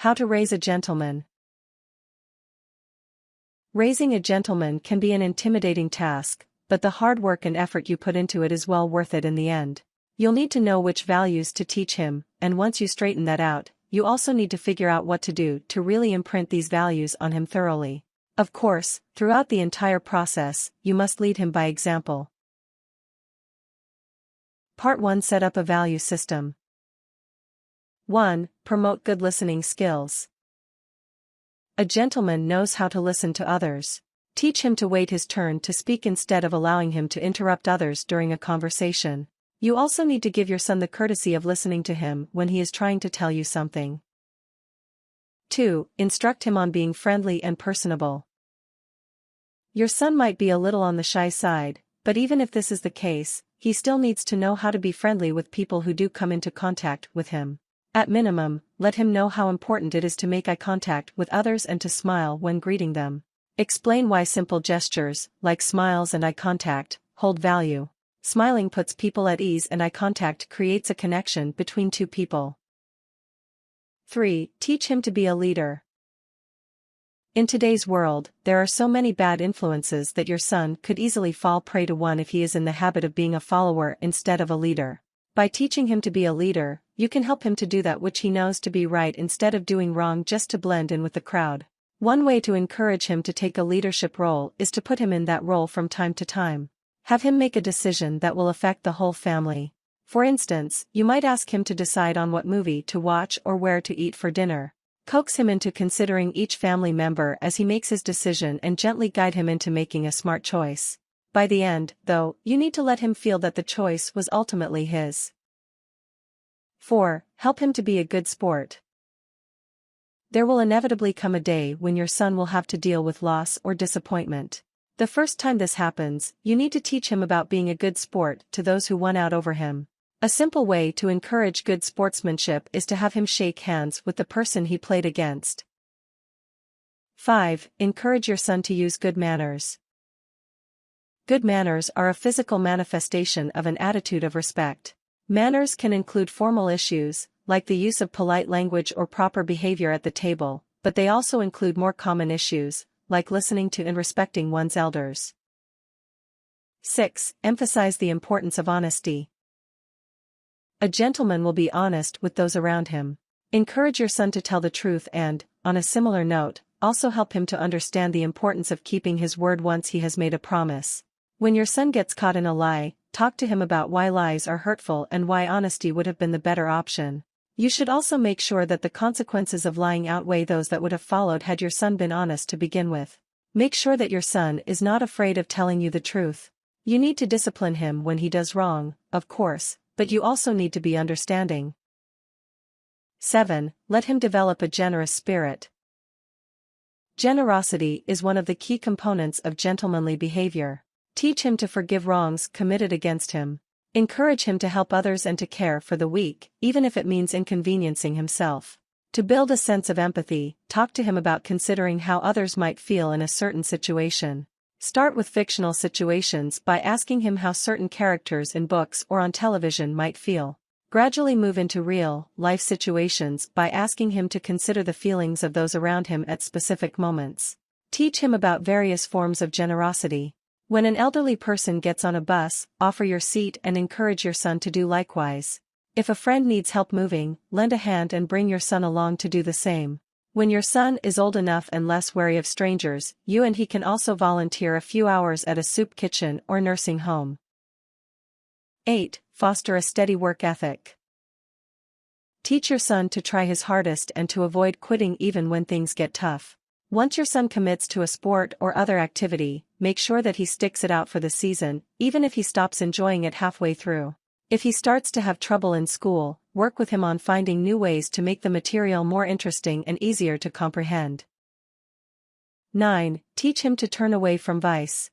How to raise a gentleman. Raising a gentleman can be an intimidating task, but the hard work and effort you put into it is well worth it in the end. You'll need to know which values to teach him, and once you straighten that out, you also need to figure out what to do to really imprint these values on him thoroughly. Of course, throughout the entire process, you must lead him by example. Part 1. Set up a value system. 1. Promote good listening skills. A gentleman knows how to listen to others. Teach him to wait his turn to speak instead of allowing him to interrupt others during a conversation. You also need to give your son the courtesy of listening to him when he is trying to tell you something. 2. Instruct him on being friendly and personable. Your son might be a little on the shy side, but even if this is the case, he still needs to know how to be friendly with people who do come into contact with him. At minimum, let him know how important it is to make eye contact with others and to smile when greeting them. Explain why simple gestures, like smiles and eye contact, hold value. Smiling puts people at ease and eye contact creates a connection between two people. 3. Teach him to be a leader. In today's world, there are so many bad influences that your son could easily fall prey to one if he is in the habit of being a follower instead of a leader. By teaching him to be a leader, you can help him to do that which he knows to be right instead of doing wrong just to blend in with the crowd. One way to encourage him to take a leadership role is to put him in that role from time to time. Have him make a decision that will affect the whole family. For instance, you might ask him to decide on what movie to watch or where to eat for dinner. Coax him into considering each family member as he makes his decision and gently guide him into making a smart choice. By the end, though, you need to let him feel that the choice was ultimately his. 4. Help him to be a good sport. There will inevitably come a day when your son will have to deal with loss or disappointment. The first time this happens, you need to teach him about being a good sport to those who won out over him. A simple way to encourage good sportsmanship is to have him shake hands with the person he played against. 5. Encourage your son to use good manners. Good manners are a physical manifestation of an attitude of respect. Manners can include formal issues, like the use of polite language or proper behavior at the table, but they also include more common issues, like listening to and respecting one's elders. 6. Emphasize the importance of honesty. A gentleman will be honest with those around him. Encourage your son to tell the truth and, on a similar note, also help him to understand the importance of keeping his word once he has made a promise. When your son gets caught in a lie, talk to him about why lies are hurtful and why honesty would have been the better option. You should also make sure that the consequences of lying outweigh those that would have followed had your son been honest to begin with. Make sure that your son is not afraid of telling you the truth. You need to discipline him when he does wrong, of course, but you also need to be understanding. 7. Let him develop a generous spirit. Generosity is one of the key components of gentlemanly behavior. Teach him to forgive wrongs committed against him. Encourage him to help others and to care for the weak, even if it means inconveniencing himself. To build a sense of empathy, talk to him about considering how others might feel in a certain situation. Start with fictional situations by asking him how certain characters in books or on television might feel. Gradually move into real-life situations by asking him to consider the feelings of those around him at specific moments. Teach him about various forms of generosity. When an elderly person gets on a bus, offer your seat and encourage your son to do likewise. If a friend needs help moving, lend a hand and bring your son along to do the same. When your son is old enough and less wary of strangers, you and he can also volunteer a few hours at a soup kitchen or nursing home. 8. Foster a steady work ethic. Teach your son to try his hardest and to avoid quitting even when things get tough. Once your son commits to a sport or other activity, make sure that he sticks it out for the season, even if he stops enjoying it halfway through. If he starts to have trouble in school, work with him on finding new ways to make the material more interesting and easier to comprehend. 9. Teach him to turn away from vice.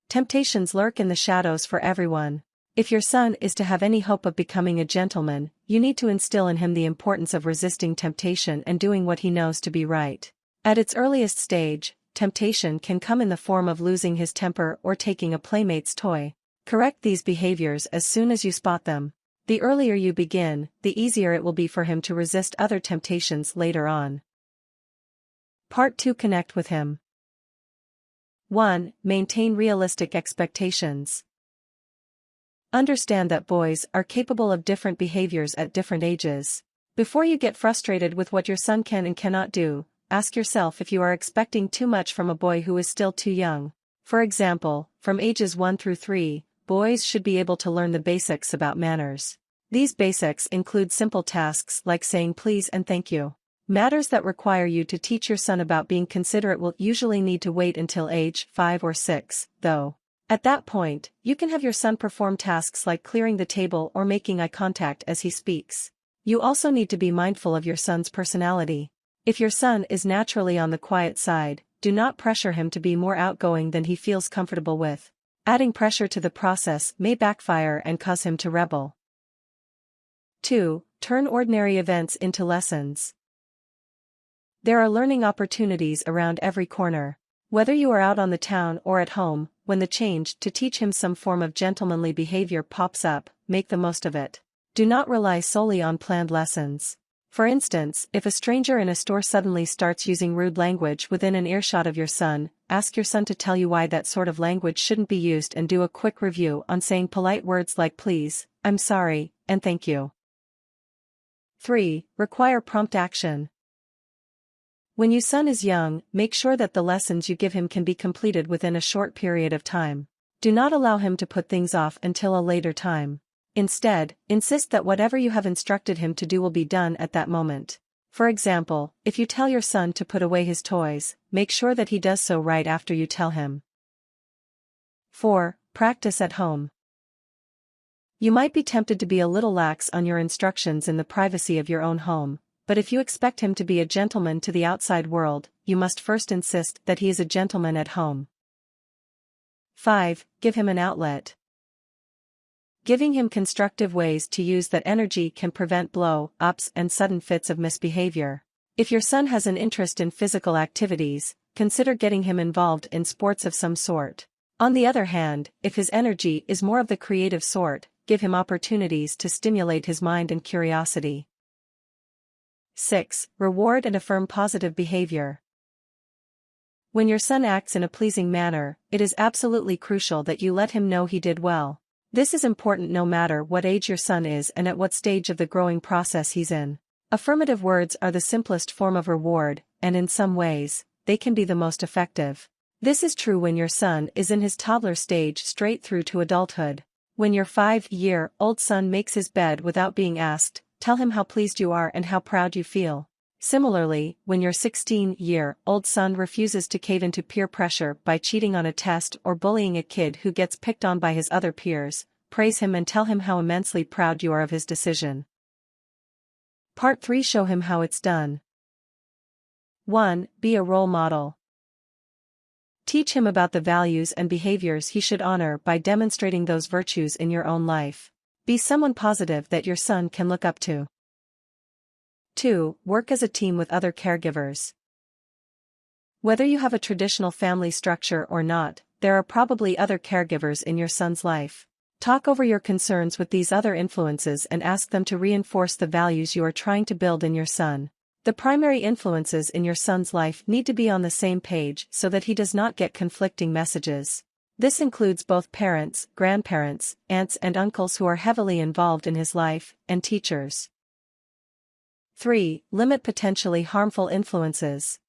Temptations lurk in the shadows for everyone. If your son is to have any hope of becoming a gentleman, you need to instill in him the importance of resisting temptation and doing what he knows to be right. At its earliest stage, temptation can come in the form of losing his temper or taking a playmate's toy. Correct these behaviors as soon as you spot them. The earlier you begin, the easier it will be for him to resist other temptations later on. Part 2. Connect with him. 1. Maintain realistic expectations. Understand that boys are capable of different behaviors at different ages. Before you get frustrated with what your son can and cannot do, ask yourself if you are expecting too much from a boy who is still too young. For example, from ages 1 through 3, boys should be able to learn the basics about manners. These basics include simple tasks like saying please and thank you. Matters that require you to teach your son about being considerate will usually need to wait until age 5 or 6, though. At that point, you can have your son perform tasks like clearing the table or making eye contact as he speaks. You also need to be mindful of your son's personality. If your son is naturally on the quiet side, do not pressure him to be more outgoing than he feels comfortable with. Adding pressure to the process may backfire and cause him to rebel. 2. Turn ordinary events into lessons. There are learning opportunities around every corner. Whether you are out on the town or at home, when the change to teach him some form of gentlemanly behavior pops up, make the most of it. Do not rely solely on planned lessons. For instance, if a stranger in a store suddenly starts using rude language within an earshot of your son, ask your son to tell you why that sort of language shouldn't be used and do a quick review on saying polite words like please, I'm sorry, and thank you. 3. Require prompt action. When your son is young, make sure that the lessons you give him can be completed within a short period of time. Do not allow him to put things off until a later time. Instead, insist that whatever you have instructed him to do will be done at that moment. For example, if you tell your son to put away his toys, make sure that he does so right after you tell him. 4. Practice at home. You might be tempted to be a little lax on your instructions in the privacy of your own home, but if you expect him to be a gentleman to the outside world, you must first insist that he is a gentleman at home. 5. Give him an outlet. Giving him constructive ways to use that energy can prevent blow-ups and sudden fits of misbehavior. If your son has an interest in physical activities, consider getting him involved in sports of some sort. On the other hand, if his energy is more of the creative sort, give him opportunities to stimulate his mind and curiosity. 6. Reward and affirm positive behavior. When your son acts in a pleasing manner, it is absolutely crucial that you let him know he did well. This is important no matter what age your son is and at what stage of the growing process he's in. Affirmative words are the simplest form of reward, and in some ways, they can be the most effective. This is true when your son is in his toddler stage straight through to adulthood. When your 5-year-old son makes his bed without being asked, tell him how pleased you are and how proud you feel. Similarly, when your 16-year-old son refuses to cave into peer pressure by cheating on a test or bullying a kid who gets picked on by his other peers, praise him and tell him how immensely proud you are of his decision. Part 3. Show him how it's done. 1. Be a role model. Teach him about the values and behaviors he should honor by demonstrating those virtues in your own life. Be someone positive that your son can look up to. 2. Work as a team with other caregivers. Whether you have a traditional family structure or not, there are probably other caregivers in your son's life. Talk over your concerns with these other influences and ask them to reinforce the values you are trying to build in your son. The primary influences in your son's life need to be on the same page so that he does not get conflicting messages. This includes both parents, grandparents, aunts and uncles who are heavily involved in his life, and teachers. 3. Limit potentially harmful influences.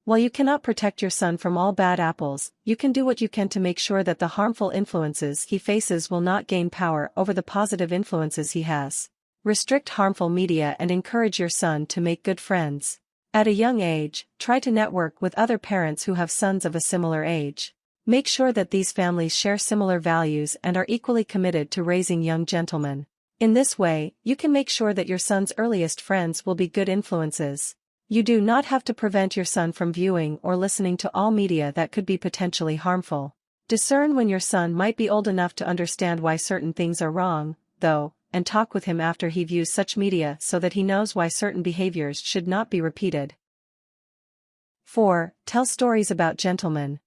While you cannot protect your son from all bad apples, you can do what you can to make sure that the harmful influences he faces will not gain power over the positive influences he has. Restrict harmful media and encourage your son to make good friends. At a young age, try to network with other parents who have sons of a similar age. Make sure that these families share similar values and are equally committed to raising young gentlemen. In this way, you can make sure that your son's earliest friends will be good influences. You do not have to prevent your son from viewing or listening to all media that could be potentially harmful. Discern when your son might be old enough to understand why certain things are wrong, though, and talk with him after he views such media so that he knows why certain behaviors should not be repeated. 4. Tell stories about gentlemen.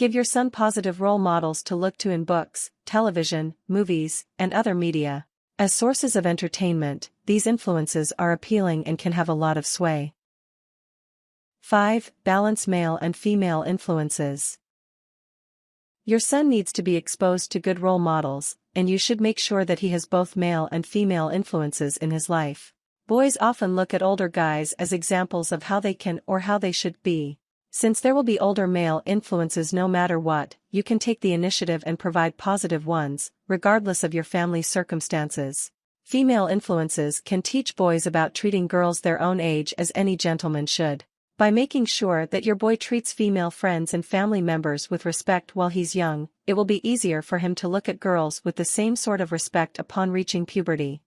Give your son positive role models to look to in books, television, movies, and other media. As sources of entertainment, these influences are appealing and can have a lot of sway. 5. Balance male and female influences. Your son needs to be exposed to good role models, and you should make sure that he has both male and female influences in his life. Boys often look at older guys as examples of how they can or how they should be. Since there will be older male influences no matter what, you can take the initiative and provide positive ones, regardless of your family's circumstances. Female influences can teach boys about treating girls their own age as any gentleman should. By making sure that your boy treats female friends and family members with respect while he's young, it will be easier for him to look at girls with the same sort of respect upon reaching puberty.